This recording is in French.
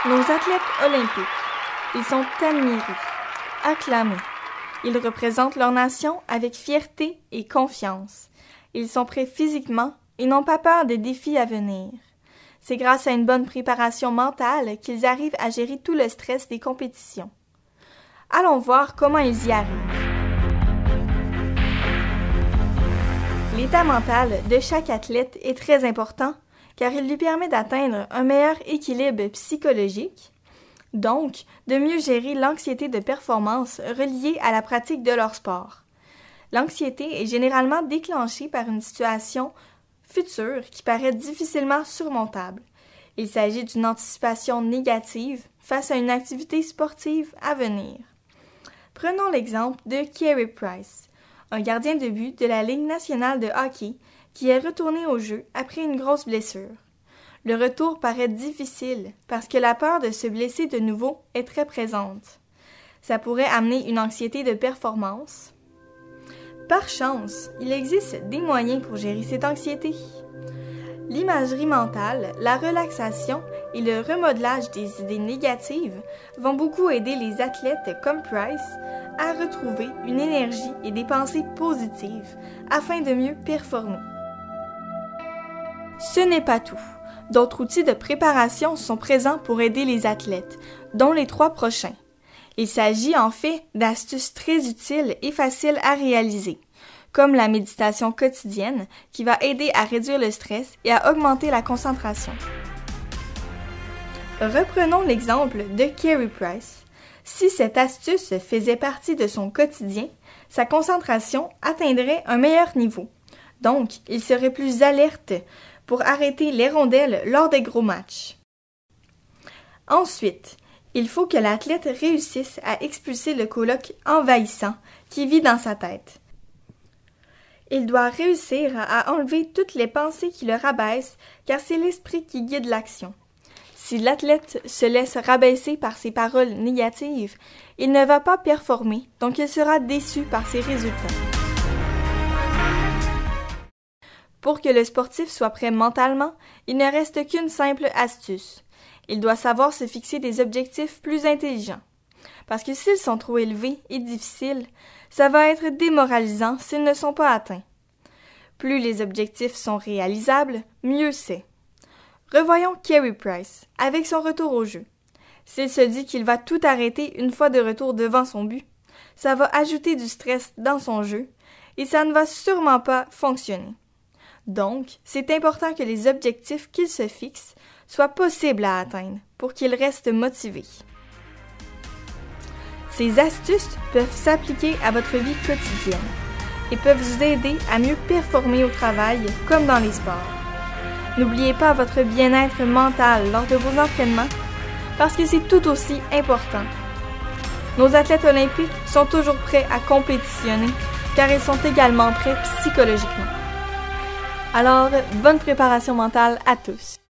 Nos athlètes olympiques, ils sont admirés, acclamés. Ils représentent leur nation avec fierté et confiance. Ils sont prêts physiquement et n'ont pas peur des défis à venir. C'est grâce à une bonne préparation mentale qu'ils arrivent à gérer tout le stress des compétitions. Allons voir comment ils y arrivent. L'état mental de chaque athlète est très important car il lui permet d'atteindre un meilleur équilibre psychologique, donc de mieux gérer l'anxiété de performance reliée à la pratique de leur sport. L'anxiété est généralement déclenchée par une situation future qui paraît difficilement surmontable. Il s'agit d'une anticipation négative face à une activité sportive à venir. Prenons l'exemple de Carey Price, un gardien de but de la Ligue nationale de hockey qui est retourné au jeu après une grosse blessure. Le retour paraît difficile parce que la peur de se blesser de nouveau est très présente. Ça pourrait amener une anxiété de performance. Par chance, il existe des moyens pour gérer cette anxiété. L'imagerie mentale, la relaxation et le remodelage des idées négatives vont beaucoup aider les athlètes comme Price à retrouver une énergie et des pensées positives afin de mieux performer. Ce n'est pas tout. D'autres outils de préparation sont présents pour aider les athlètes, dont les 3 prochains. Il s'agit en fait d'astuces très utiles et faciles à réaliser, comme la méditation quotidienne qui va aider à réduire le stress et à augmenter la concentration. Reprenons l'exemple de Carey Price. Si cette astuce faisait partie de son quotidien, sa concentration atteindrait un meilleur niveau. Donc, il serait plus alerte pour arrêter les rondelles lors des gros matchs. Ensuite, il faut que l'athlète réussisse à expulser le coloc envahissant qui vit dans sa tête. Il doit réussir à enlever toutes les pensées qui le rabaissent, car c'est l'esprit qui guide l'action. Si l'athlète se laisse rabaisser par ses paroles négatives, il ne va pas performer, donc il sera déçu par ses résultats. Pour que le sportif soit prêt mentalement, il ne reste qu'une simple astuce. Il doit savoir se fixer des objectifs plus intelligents. Parce que s'ils sont trop élevés et difficiles, ça va être démoralisant s'ils ne sont pas atteints. Plus les objectifs sont réalisables, mieux c'est. Revoyons Carey Price, avec son retour au jeu. S'il se dit qu'il va tout arrêter une fois de retour devant son but, ça va ajouter du stress dans son jeu et ça ne va sûrement pas fonctionner. Donc, c'est important que les objectifs qu'il se fixe soient possibles à atteindre pour qu'il reste motivé. Ces astuces peuvent s'appliquer à votre vie quotidienne et peuvent vous aider à mieux performer au travail comme dans les sports. N'oubliez pas votre bien-être mental lors de vos entraînements parce que c'est tout aussi important. Nos athlètes olympiques sont toujours prêts à compétitionner car ils sont également prêts psychologiquement. Alors, bonne préparation mentale à tous!